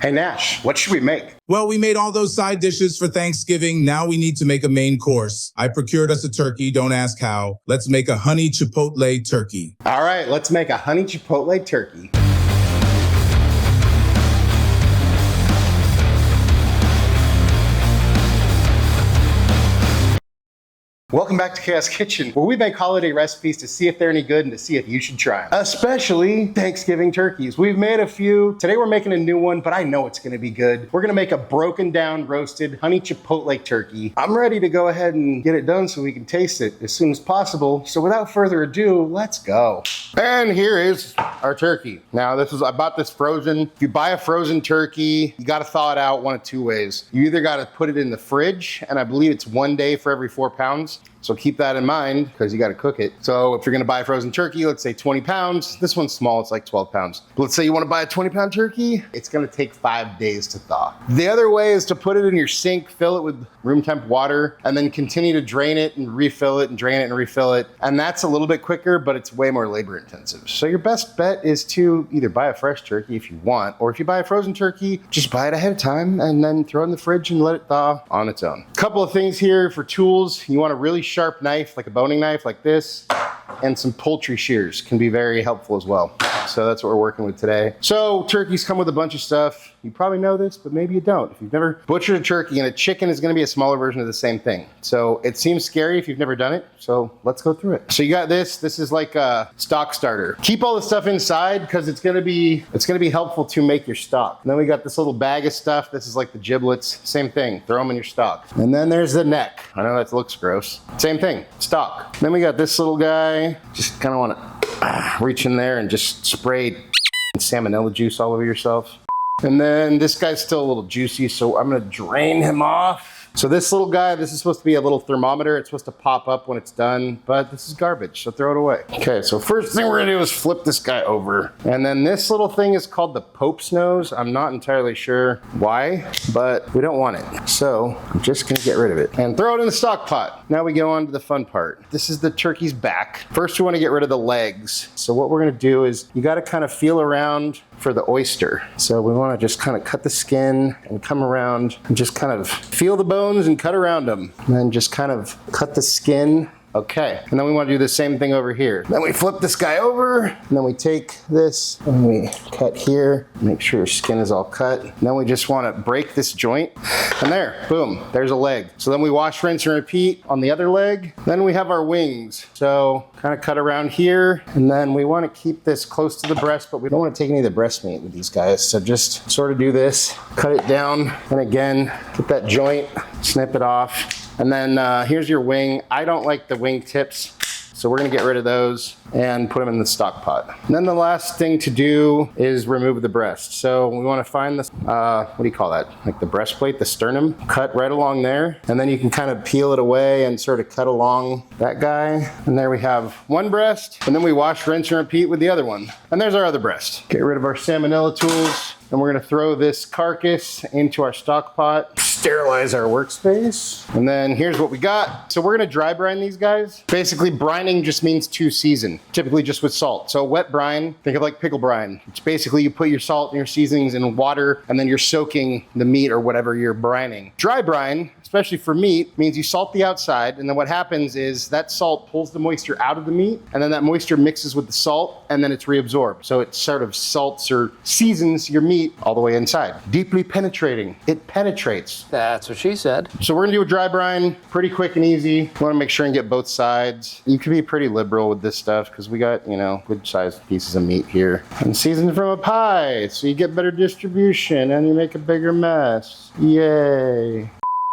Hey Nash, what should we make? Well, we made all those side dishes for Thanksgiving. Now we need to make a main course. I procured us a turkey. Don't ask how. Let's make a honey chipotle turkey. All right, let's make a honey chipotle turkey. Welcome back to Chaos Kitchen, where we make holiday recipes to see if they're any good and to see if you should try them. Especially Thanksgiving turkeys. We've made a few. Today we're making a new one, but I know it's gonna be good. We're gonna make a broken down roasted honey chipotle turkey. I'm ready to go ahead and get it done so we can taste it as soon as possible. So without further ado, let's go. And here is our turkey. Now I bought this frozen. If you buy a frozen turkey, you gotta thaw it out one of two ways. You either gotta put it in the fridge, and I believe it's 1 day for every 4 pounds. So keep that in mind because you got to cook it. So if you're going to buy a frozen turkey, let's say 20 pounds, this one's small, it's like 12 pounds. But let's say you want to buy a 20-pound turkey, it's going to take 5 days to thaw. The other way is to put it in your sink, fill it with room temp water, and then continue to drain it and refill it and drain it and refill it. And that's a little bit quicker, but it's way more labor intensive. So your best bet is to either buy a fresh turkey if you want, or if you buy a frozen turkey, just buy it ahead of time and then throw it in the fridge and let it thaw on its own. Couple of things here for tools. You want a really sharp knife, like a boning knife like this, and some poultry shears can be very helpful as well. So that's what we're working with today. So turkeys come with a bunch of stuff. You probably know this, but maybe you don't. If you've never butchered a turkey, and a chicken is gonna be a smaller version of the same thing. So it seems scary if you've never done it. So let's go through it. So you got this is like a stock starter. Keep all the stuff inside because it's gonna be helpful to make your stock. And then we got this little bag of stuff. This is like the giblets, same thing, throw them in your stock. And then there's the neck. I know that looks gross. Same thing, stock. Then we got this little guy. Just kind of wanna reach in there and just spray salmonella juice all over yourself. And then this guy's still a little juicy, so I'm gonna drain him off. So this little guy, this is supposed to be a little thermometer. It's supposed to pop up when it's done, but this is garbage, so throw it away. Okay, so first thing we're gonna do is flip this guy over. And then this little thing is called the Pope's nose. I'm not entirely sure why, but we don't want it. So I'm just gonna get rid of it and throw it in the stock pot. Now we go on to the fun part. This is the turkey's back. First we wanna get rid of the legs. So what we're gonna do is you gotta kind of feel around for the oyster. So we wanna just kind of cut the skin and come around and just kind of feel the bones and cut around them. And then just kind of cut the skin. Okay, and then we want to do the same thing over here. Then we flip this guy over, and then we take this and we cut here, make sure your skin is all cut. And then we just want to break this joint, and there, boom, there's a leg. So then we wash, rinse, and repeat on the other leg. Then we have our wings. So kind of cut around here, and then we want to keep this close to the breast, but we don't want to take any of the breast meat with these guys. So just sort of do this, cut it down, and again, get that joint, snip it off. And then here's your wing. I don't like the wing tips, so we're gonna get rid of those and put them in the stock pot. And then the last thing to do is remove the breast. So we wanna find this, what do you call that? Like the breastplate, the sternum, cut right along there. And then you can kind of peel it away and sort of cut along that guy. And there we have one breast. And then we wash, rinse, and repeat with the other one. And there's our other breast. Get rid of our salmonella tools. And we're gonna throw this carcass into our stock pot, sterilize our workspace. And then here's what we got. So we're gonna dry brine these guys. Basically, brining just means to season, typically just with salt. So wet brine, think of like pickle brine. It's basically you put your salt and your seasonings in water, and then you're soaking the meat or whatever you're brining. Dry brine, especially for meat, means you salt the outside, and then what happens is that salt pulls the moisture out of the meat, and then that moisture mixes with the salt, and then it's reabsorbed. So it sort of salts or seasons your meat all the way inside. Deeply penetrating. It penetrates. That's what she said. So we're gonna do a dry brine, pretty quick and easy. You wanna make sure and get both sides. You can be pretty liberal with this stuff because we got, you know, good sized pieces of meat here. And seasoned from a pie, so you get better distribution and you make a bigger mess. Yay.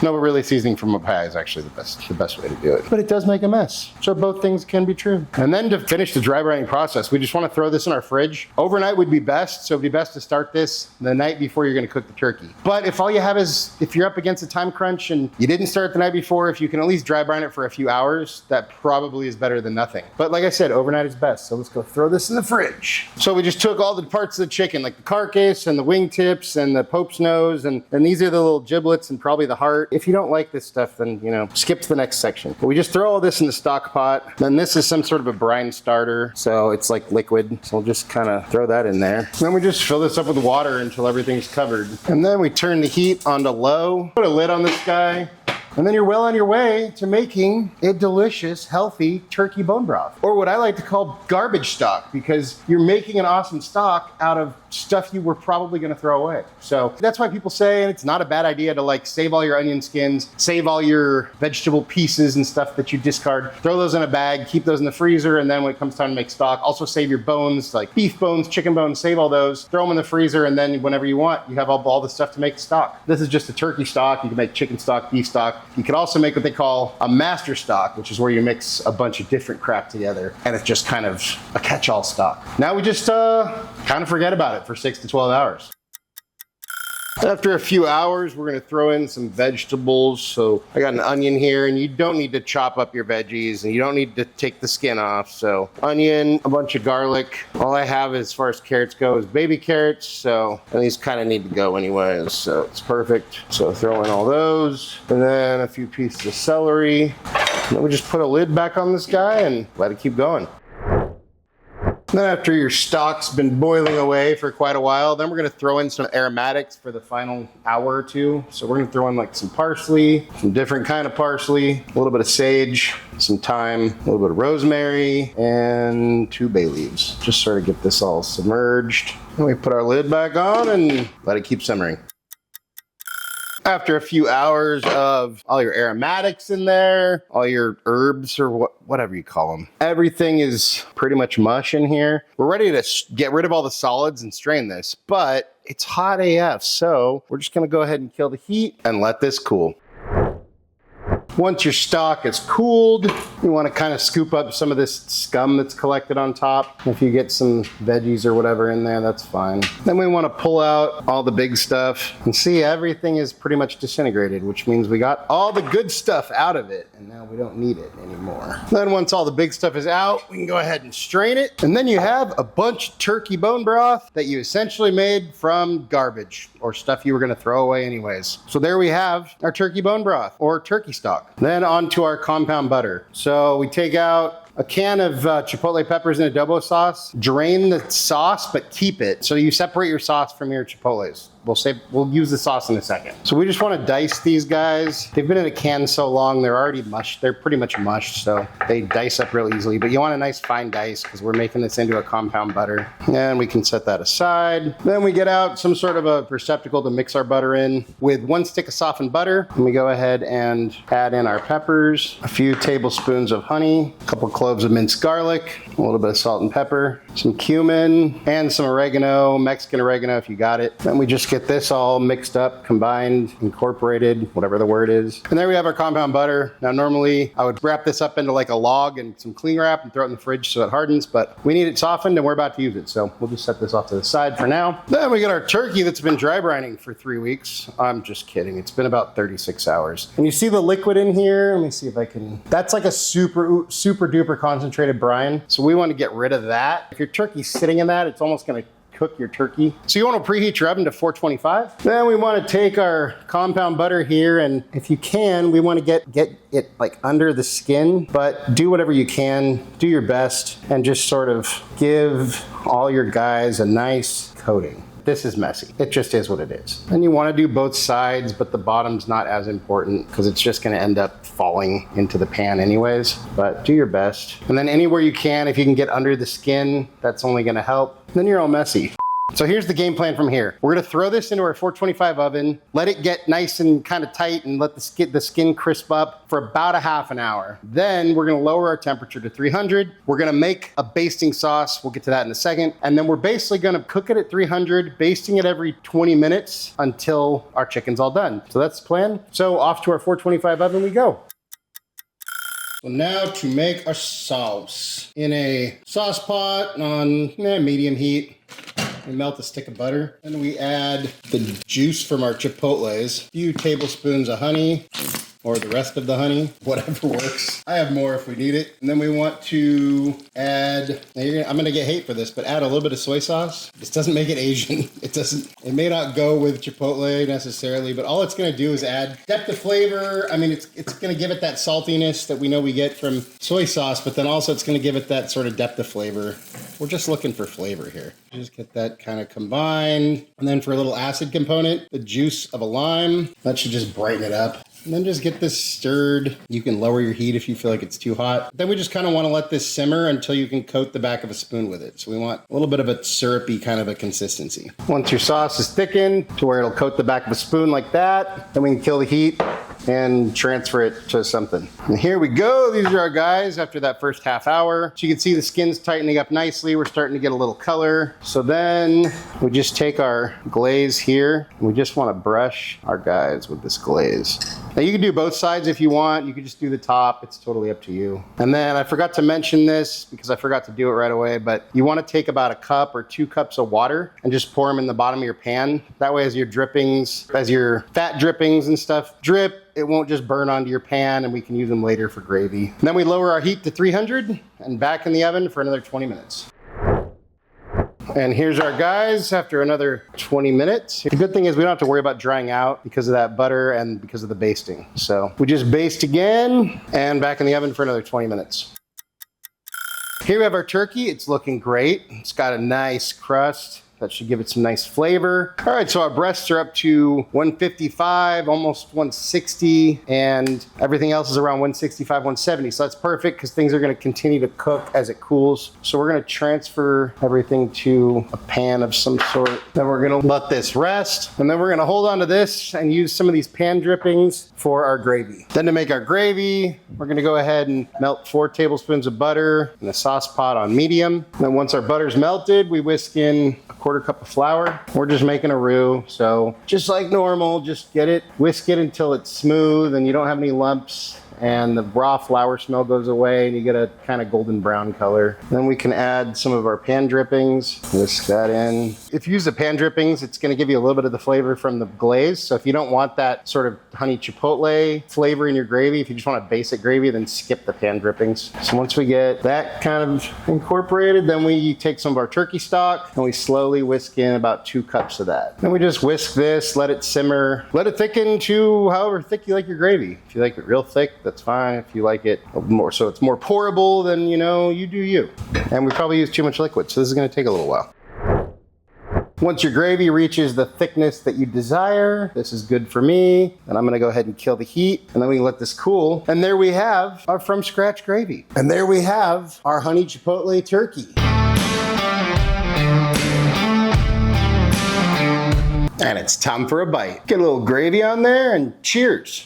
No, but really seasoning from a pie is actually the best way to do it. But it does make a mess. So both things can be true. And then to finish the dry brining process, we just want to throw this in our fridge. Overnight would be best. So it'd be best to start this the night before you're going to cook the turkey. But if all you have is, if you're up against a time crunch and you didn't start the night before, if you can at least dry brine it for a few hours, that probably is better than nothing. But like I said, overnight is best. So let's go throw this in the fridge. So we just took all the parts of the chicken, like the carcass and the wing tips and the Pope's nose. And these are the little giblets and probably the heart. If you don't like this stuff, then, you know, skip to the next section. But we just throw all this in the stock pot. Then this is some sort of a brine starter, so it's like liquid. So we'll just kind of throw that in there. Then we just fill this up with water until everything's covered. And then we turn the heat onto low, put a lid on this guy, and then you're well on your way to making a delicious, healthy turkey bone broth. Or what I like to call garbage stock, because you're making an awesome stock out of stuff you were probably gonna throw away. So that's why people say it's not a bad idea to like save all your onion skins, save all your vegetable pieces and stuff that you discard, throw those in a bag, keep those in the freezer, and then when it comes time to make stock, also save your bones, like beef bones, chicken bones, save all those, throw them in the freezer, and then whenever you want, you have all the stuff to make stock. This is just a turkey stock. You can make chicken stock, beef stock. You can also make what they call a master stock, which is where you mix a bunch of different crap together, and it's just kind of a catch-all stock. Now we just kind of forget about it for 6 to 12 hours. After a few hours, we're gonna throw in some vegetables. So I got an onion here, and you don't need to chop up your veggies, and you don't need to take the skin off. So onion, a bunch of garlic. All I have as far as carrots go is baby carrots, so and these kind of need to go anyways, so it's perfect. So throw in all those, and then a few pieces of celery. And then we just put a lid back on this guy and let it keep going. Then after your stock's been boiling away for quite a while, then we're gonna throw in some aromatics for the final hour or two. So we're gonna throw in like some parsley, some different kind of parsley, a little bit of sage, some thyme, a little bit of rosemary, and 2 bay leaves. Just sort of get this all submerged. And we put our lid back on and let it keep simmering. After a few hours of all your aromatics in there, all your herbs or whatever you call them, everything is pretty much mush in here. We're ready to get rid of all the solids and strain this, but it's hot AF, so we're just gonna go ahead and kill the heat and let this cool. Once your stock is cooled, you want to kind of scoop up some of this scum that's collected on top. If you get some veggies or whatever in there, that's fine. Then we want to pull out all the big stuff and see everything is pretty much disintegrated, which means we got all the good stuff out of it and now we don't need it anymore. Then once all the big stuff is out, we can go ahead and strain it. And then you have a bunch of turkey bone broth that you essentially made from garbage or stuff you were going to throw away anyways. So there we have our turkey bone broth or turkey stock. Then onto our compound butter. So we take out a can of chipotle peppers in adobo sauce, drain the sauce, but keep it. So you separate your sauce from your chipotles. We'll use the sauce in a second. So we just want to dice these guys. They've been in a can so long, they're already mushed. They're pretty much mushed, so they dice up real easily. But you want a nice fine dice because we're making this into a compound butter. And we can set that aside. Then we get out some sort of a receptacle to mix our butter in with 1 stick of softened butter. And we go ahead and add in our peppers, a few tablespoons of honey, a couple cloves of minced garlic, a little bit of salt and pepper, some cumin, and some oregano, Mexican oregano if you got it. Then we just get this all mixed up, combined, incorporated, whatever the word is. And there we have our compound butter. Now normally I would wrap this up into like a log and some cling wrap and throw it in the fridge so it hardens, but we need it softened and we're about to use it. So we'll just set this off to the side for now. Then we get our turkey that's been dry brining for 3 weeks. I'm just kidding. It's been about 36 hours. And you see the liquid in here? Let me see if I can, that's like a super duper concentrated brine. So we want to get rid of that. If your turkey's sitting in that, it's almost gonna cook your turkey. So you want to preheat your oven to 425. Then we want to take our compound butter here, and if you can, we want to get it like under the skin, but do whatever you can, do your best, and just sort of give all your guys a nice coating. This is messy. It just is what it is. And you want to do both sides, but the bottom's not as important because it's just going to end up falling into the pan anyways, but do your best. And then anywhere you can, if you can get under the skin, that's only going to help. Then you're all messy. So here's the game plan from here. We're gonna throw this into our 425 oven, let it get nice and kind of tight and let the skin crisp up for about a half an hour. Then we're gonna lower our temperature to 300. We're gonna make a basting sauce. We'll get to that in a second. And then we're basically gonna cook it at 300, basting it every 20 minutes until our chicken's all done. So that's the plan. So off to our 425 oven we go. So now to make our sauce. In a sauce pot on medium heat, we melt a stick of butter and we add the juice from our chipotles, a few tablespoons of honey, or the rest of the honey, whatever works. I have more if we need it. And then we want to add, I'm gonna get hate for this, but add a little bit of soy sauce. This doesn't make it Asian. It may not go with Chipotle necessarily, but all it's gonna do is add depth of flavor. I mean, it's gonna give it that saltiness that we know we get from soy sauce, but then also it's gonna give it that sort of depth of flavor. We're just looking for flavor here. Just get that kind of combined. And then for a little acid component, the juice of a lime. That should just brighten it up. And then just get this stirred. You can lower your heat if you feel like it's too hot. Then we just kind of want to let this simmer until you can coat the back of a spoon with it. So we want a little bit of a syrupy kind of a consistency. Once your sauce is thickened to where it'll coat the back of a spoon like that, then we can kill the heat and transfer it to something. And here we go. These are our guys after that first half hour. So you can see the skin's tightening up nicely. We're starting to get a little color. So then we just take our glaze here and we just want to brush our guys with this glaze. Now you can do both sides if you want. You can just do the top. It's totally up to you. And then I forgot to mention this because I forgot to do it right away, but you want to take about a cup or 2 cups of water and just pour them in the bottom of your pan. That way as your drippings, as your fat drippings and stuff drip, it won't just burn onto your pan and we can use them later for gravy. And then we lower our heat to 300 and back in the oven for another 20 minutes. And here's our guys after another 20 minutes. The good thing is we don't have to worry about drying out because of that butter and because of the basting. So we just baste again and back in the oven for another 20 minutes. Here we have our turkey. It's looking great. It's got a nice crust. That should give it some nice flavor. All right, so our breasts are up to 155, almost 160, and everything else is around 165, 170. So that's perfect because things are gonna continue to cook as it cools. So we're gonna transfer everything to a pan of some sort. Then we're gonna let this rest, and then we're gonna hold on to this and use some of these pan drippings for our gravy. Then to make our gravy, we're gonna go ahead and melt 4 tablespoons of butter in a sauce pot on medium. And then once our butter's melted, we whisk in a 1/4 cup of flour. We're just making a roux, so just like normal, just get it, whisk it until it's smooth and you don't have any lumps and the raw flour smell goes away and you get a kind of golden brown color. Then we can add some of our pan drippings, whisk that in. If you use the pan drippings, it's gonna give you a little bit of the flavor from the glaze. So if you don't want that sort of honey chipotle flavor in your gravy, if you just want a basic gravy, then skip the pan drippings. So once we get that kind of incorporated, then we take some of our turkey stock and we slowly whisk in about 2 cups of that. Then we just whisk this, let it simmer, let it thicken to however thick you like your gravy. If you like it real thick, that's fine. If you like it more, so it's more pourable, then you know, you do you. And we probably use too much liquid, so this is gonna take a little while. Once your gravy reaches the thickness that you desire, this is good for me, and I'm gonna go ahead and kill the heat, and then we can let this cool. And there we have our from scratch gravy. And there we have our honey chipotle turkey. And it's time for a bite. Get a little gravy on there and cheers.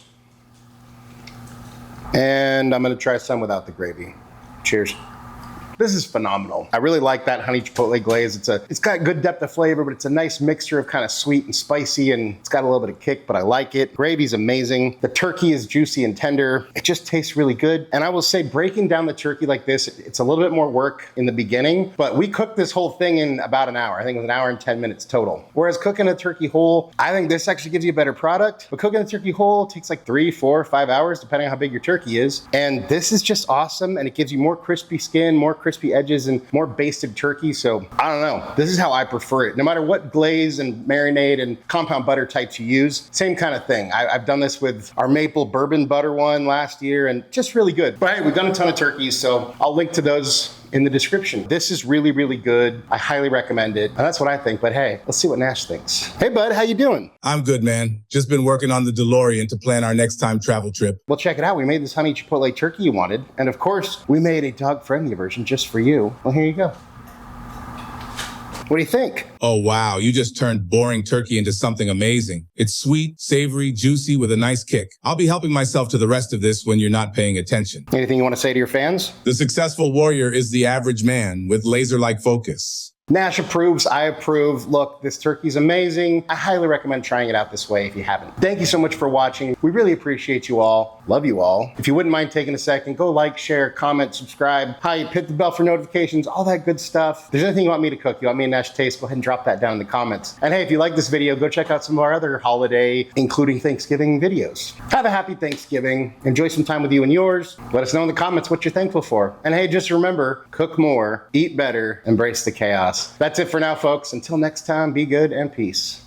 And I'm gonna try some without the gravy. Cheers. This is phenomenal. I really like that honey chipotle glaze. It's got good depth of flavor, but it's a nice mixture of kind of sweet and spicy, and it's got a little bit of kick, but I like it. Gravy's amazing. The turkey is juicy and tender. It just tastes really good. And I will say, breaking down the turkey like this, it's a little bit more work in the beginning, but we cooked this whole thing in about an hour. I think it was 1 hour and 10 minutes total. Whereas cooking a turkey whole, I think this actually gives you a better product, but cooking a turkey whole takes like 3, 4, 5 hours, depending on how big your turkey is. And this is just awesome, and it gives you more crispy skin, more crispy edges, and more basted turkey. So I don't know, this is how I prefer it. No matter what glaze and marinade and compound butter types you use, same kind of thing. I've done this with our maple bourbon butter one last year, and just really good. But hey, we've done a ton of turkeys, so I'll link to those in the description. This is really, really good. I highly recommend it. And that's what I think, but hey, let's see what Nash thinks. Hey bud, how you doing? I'm good, man. Just been working on the DeLorean to plan our next time travel trip. Well, check it out. We made this honey chipotle turkey you wanted. And of course, we made a dog-friendly version just for you. Well, here you go. What do you think? Oh, wow. You just turned boring turkey into something amazing. It's sweet, savory, juicy with a nice kick. I'll be helping myself to the rest of this when you're not paying attention. Anything you want to say to your fans? The successful warrior is the average man with laser-like focus. Nash approves, I approve. Look, this turkey's amazing. I highly recommend trying it out this way if you haven't. Thank you so much for watching. We really appreciate you all. Love you all. If you wouldn't mind taking a second, go like, share, comment, subscribe, hype, hit the bell for notifications, all that good stuff. If there's anything you want me to cook, you want me to Nash taste, go ahead and drop that down in the comments. And hey, if you like this video, go check out some of our other holiday, including Thanksgiving videos. Have a happy Thanksgiving. Enjoy some time with you and yours. Let us know in the comments what you're thankful for. And hey, just remember, cook more, eat better, embrace the chaos. That's it for now, folks. Until next time, be good and peace.